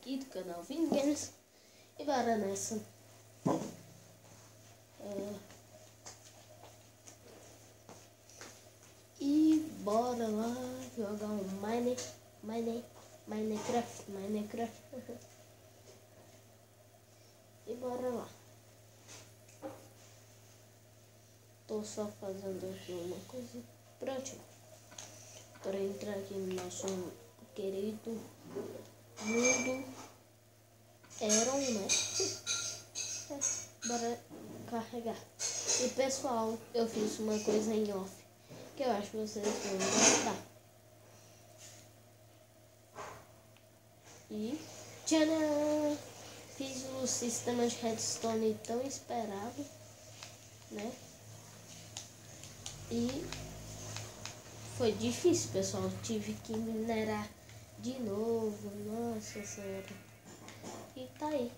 aqui do canal Vini Games. E bora nessa. E bora lá jogar um Minecraft. E bora lá. Tô só fazendo aqui uma coisa. Pronto. Para entrar aqui no nosso querido mundo Eron, né? Bora carregar. E pessoal, eu fiz uma coisa em off que eu acho que vocês vão gostar. E tcharam! Fiz o sistema de redstone tão esperado, né? E foi difícil, pessoal. Tive que minerar de novo. Nossa senhora. E tá aí.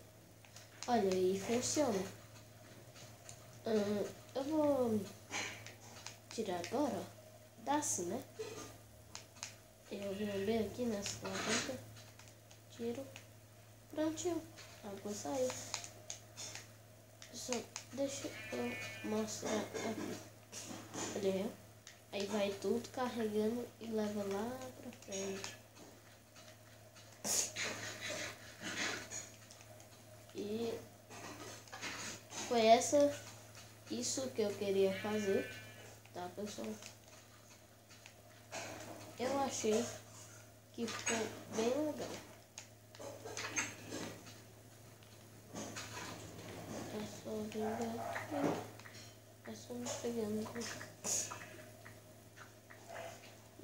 Olha, aí funciona. Eu vou tirar agora, ó. Dá assim, né? Eu venho bem aqui nessa alavanca. Tiro. Prontinho. A água saiu. Só deixa eu mostrar aqui. Olha aí. Aí vai tudo carregando e leva lá pra frente. E foi isso que eu queria fazer, tá, pessoal? Eu achei que ficou bem legal. É só vir aqui. É só me pegando aqui.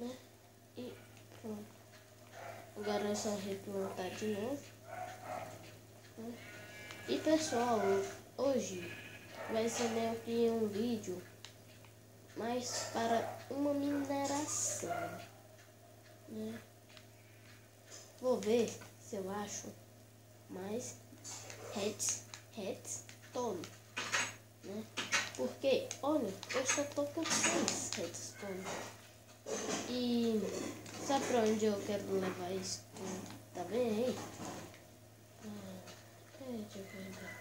Né? E pronto. Agora é só replantar de novo. Né? E pessoal, hoje vai ser meio que um vídeo mais para uma mineração, né? Vou ver se eu acho mais redstone, né? Porque, olha, eu só tô com 6 redstone. E sabe pra onde eu quero levar isso? Tá vendo aí? Deixa eu pegar.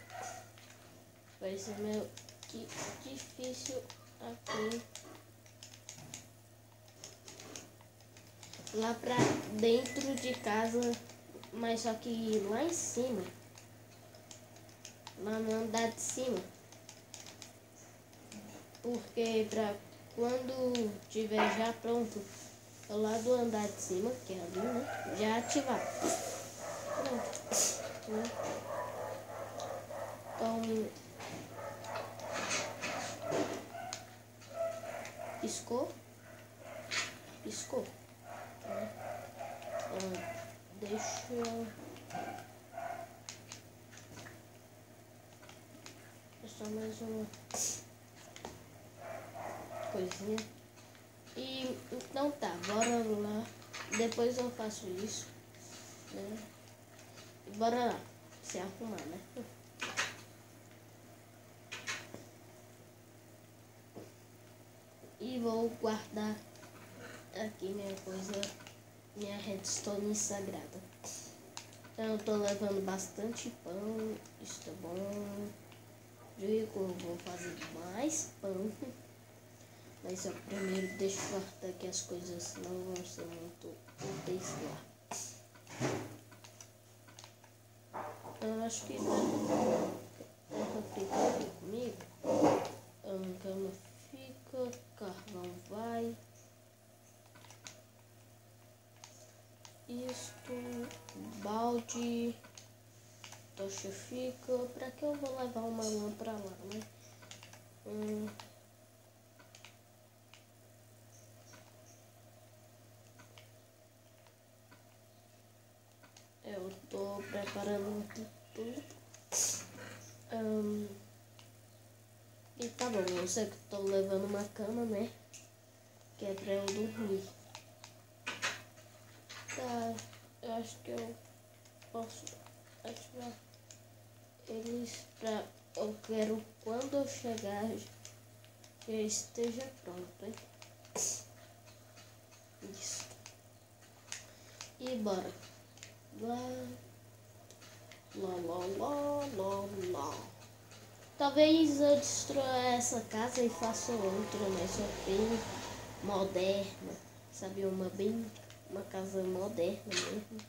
Vai ser meio que difícil aqui. Lá pra dentro de casa, mas só que lá em cima. Lá no andar de cima. Porque pra quando tiver já pronto, lá do andar de cima, que é ali, né? Já ativar. Pronto. Né? Então, piscou. Né? Deixa só mais uma coisinha. E então tá, bora lá. Depois eu faço isso, né? E bora lá se arrumar, né? E vou guardar aqui minha coisa, minha redstone sagrada. Então eu tô levando bastante pão, isso tá bom. Digo, eu vou fazer mais pão. Mas eu primeiro deixa eu guardar aqui as coisas, não vão ser muito úteis lá. Eu acho que terra fica aqui comigo. Cama fica, carvão vai. Isto, balde, tocha fica. Pra que eu vou levar uma lã pra lá, né? Eu tô preparando tudo. E tá bom, eu sei que tô levando uma cama, né? Que é pra eu dormir. Tá, eu acho que eu posso ativar eles pra... Eu quero quando eu chegar já esteja pronto, hein? Isso. E bora. Lá. Lá, lá, lá, lá, lá. Talvez eu destrua essa casa e faça outra, mas só bem moderna. Sabe, uma casa moderna mesmo.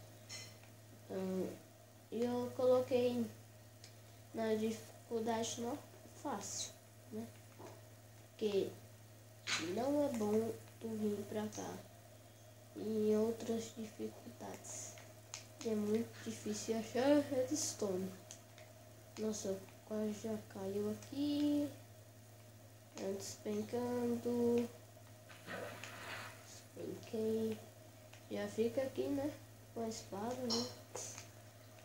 E eu coloquei na dificuldade não fácil, né? Porque não é bom tu vir pra cá em outras dificuldades. É muito difícil achar redstone. Nossa, quase já caiu aqui. Despencando. Despenquei. Já fica aqui, né? Com a espada, né?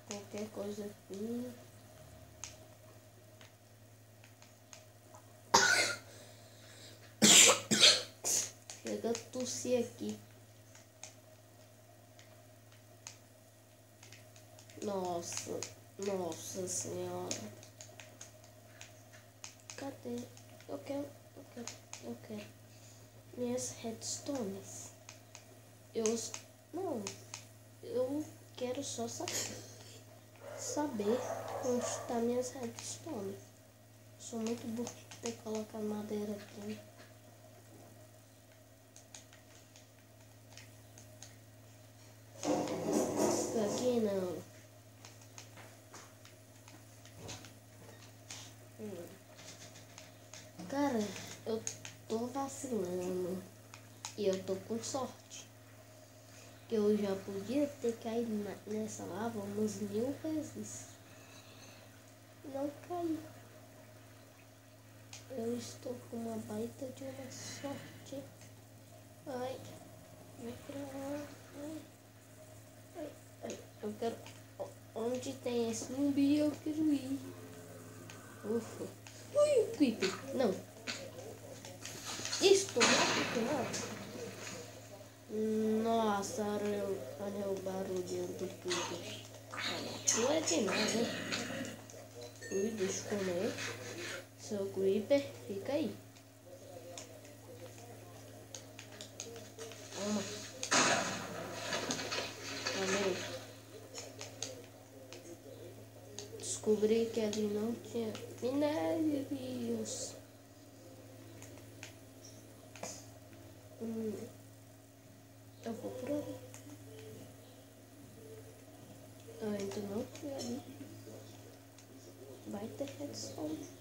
Qualquer coisa aqui. Chega a tossir aqui. Nossa senhora. Cadê? Eu quero. Minhas redstones. Eu quero só saber onde está minhas redstones. Sou muito burro de ter que colocar madeira aqui. Aqui não. Cara, eu tô vacilando e eu tô com sorte. Eu já podia ter caído nessa lava umas 1000 vezes. Não caí. Eu estou com uma baita de uma sorte. Ai, vai pra lá. Ai. Eu quero. Onde tem esse zumbi eu quero ir. Ufa. Ui, creepy. Não. Estou não. Nossa, olha o barulho do creepy. Não é de nada. Ui, deixa eu comer. Seu creeper, fica aí. Toma. Valeu. Descobri que ali não tinha minérios. Eu vou por ali. Eu ainda não fui ali. Vai ter redstone.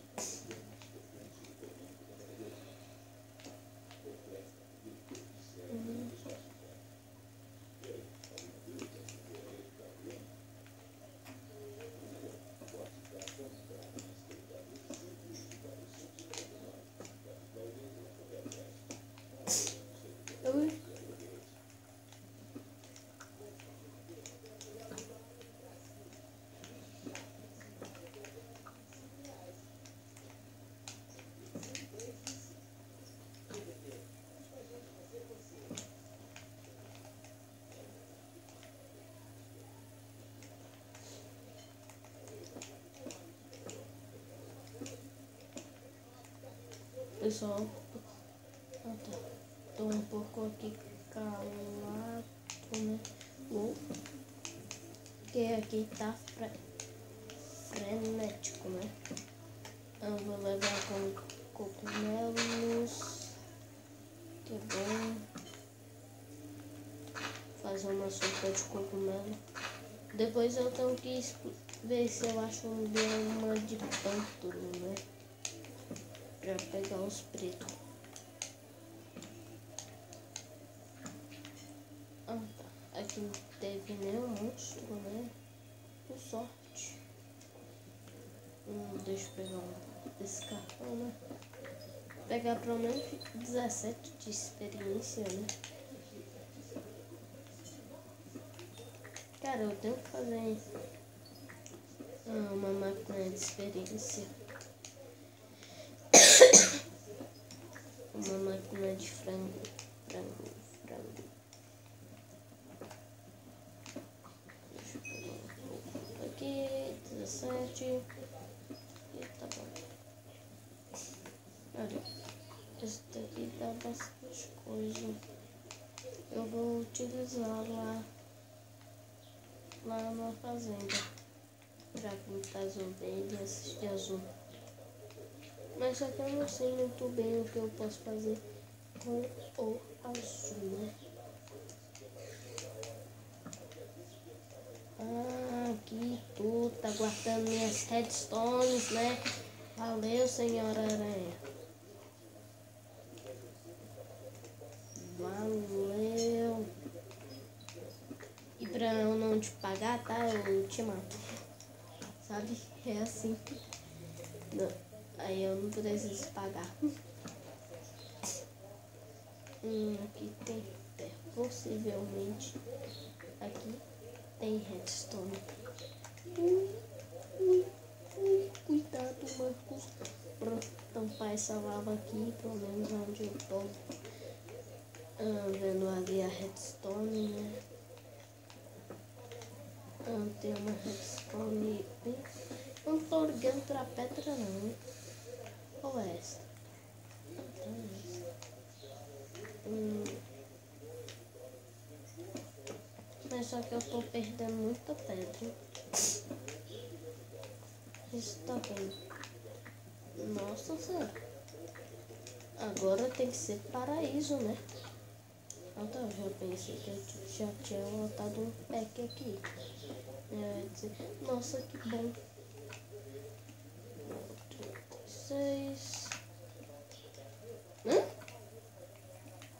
Pessoal, tô um pouco aqui calado, né? Porque aqui tá frenético, né? Eu vou levar com cogumelos, que é bom. Fazer uma sopa de cogumelo. Depois eu tenho que ver se eu acho um bioma de pântano, né? Pra pegar os pretos. Ah, tá. Aqui não teve nenhum monstro, né? Com sorte. Deixa eu pegar desse cartão, né? Pegar pelo menos 17 de experiência, né? Cara, eu tenho que fazer uma máquina de experiência. Uma máquina de frango. Deixa eu pegar um pouco aqui. 17. E tá bom. Olha, esse daqui dá bastante coisa. Eu vou utilizar lá na fazenda. Já pintar azul verde e azul. Mas só que eu não sei muito bem o que eu posso fazer com o azul, né? Aqui tu tá guardando minhas redstones, né? Valeu, senhora aranha. Valeu. E pra eu não te pagar, tá? Eu te mato. Sabe? É assim. Não. Aí eu não preciso pagar. Aqui tem terra. Possivelmente aqui tem redstone. Cuidado, Marcos. Pra tampar essa lava aqui, pelo menos onde eu tô vendo ali a redstone, né? Tem uma redstone bem... Não tô ligando pra pedra não. Qual é essa? Mas só que eu tô perdendo muita pedra. Isso tá vendo? Nossa senhora. Agora tem que ser paraíso, né? Então eu já pensei que eu já tinha botado um pack aqui. Eu ia dizer, nossa, que bom. 36.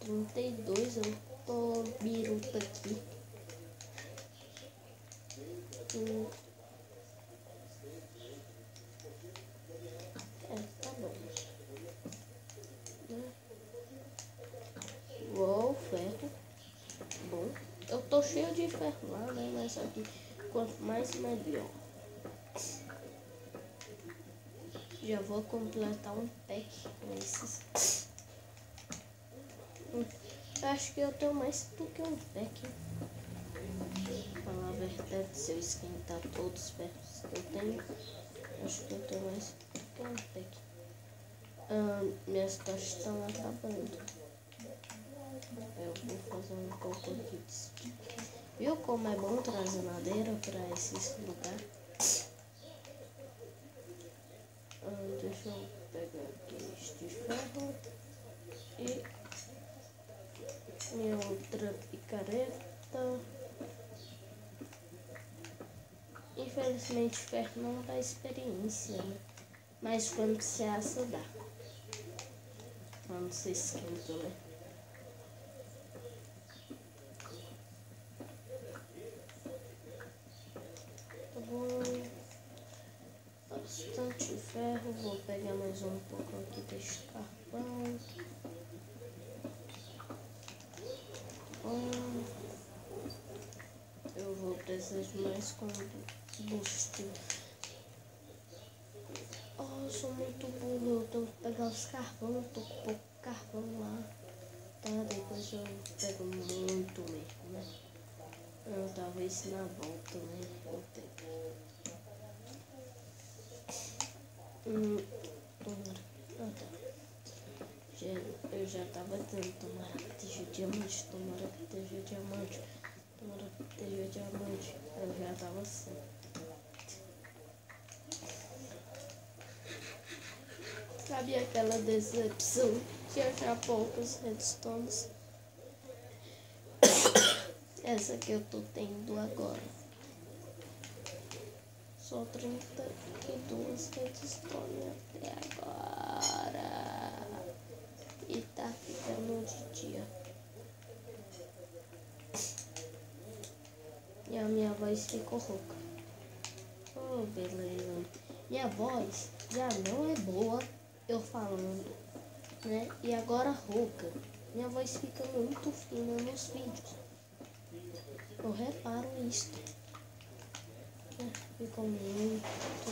32, eu tô biruta aqui. Tá bom. Uou, ferro. Bom, eu tô cheio de ferro lá, né? Mas só que quanto mais, melhor. Já vou completar um pack com esses. Eu acho que eu tenho mais do que um pack. Pra falar a verdade, se eu esquentar todos os ferros que eu tenho, acho que eu tenho mais do que um pack. Minhas tochas estão acabando. Eu vou fazer um pouco aqui de... Viu como é bom trazer madeira para esses lugares? Deixa eu pegar aqui este ferro e minha outra picareta. Infelizmente ferro não dá experiência, né? Mas quando se assa dá. Quando se esquenta, né? Tá bom. Bastante ferro. Vou pegar mais um pouco aqui deste carvão. Eu vou precisar de mais combustível. Eu sou muito burro, eu tenho que pegar os carvão, eu tô com pouco carvão lá. Tá, depois eu pego muito mesmo, né? Talvez na volta, né? Eu tenho. Eu já tava dizendo, tomara que esteja diamante, tomara que esteja diamante, tomara que esteja diamante. Eu já tava assim. Sabe aquela decepção de achar poucos redstones? Essa que eu tô tendo agora. Só 32 redstones até agora. E tá ficando de dia. E a minha voz ficou rouca. Oh, beleza. Minha voz já não é boa eu falando, né? E agora rouca. Minha voz fica muito fina nos vídeos. Eu reparo isso. Ficou muito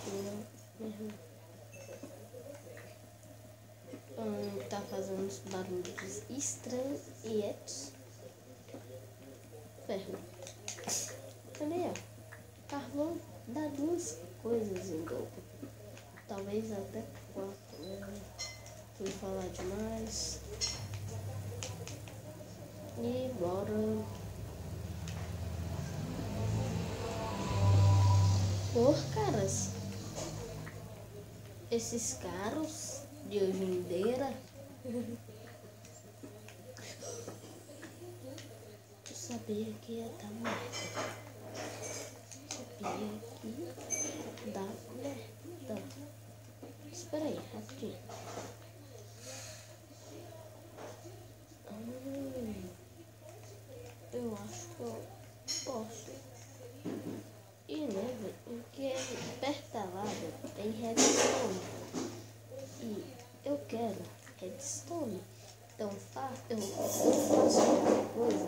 fina mesmo. Tá fazendo uns barulhos estranhos. Ferro. Cadê? Carvão dá 2 coisas em dobro. Talvez até 4. Fui falar demais. E bora. esses carros de hoje em dia. Eu sabia que ia dar merda. Sabia que ia dar merda. Espera aí, rapidinho. Eu acho que eu posso. E né, porque perto da lava tem redstone. E eu quero redstone. Então eu faço uma coisa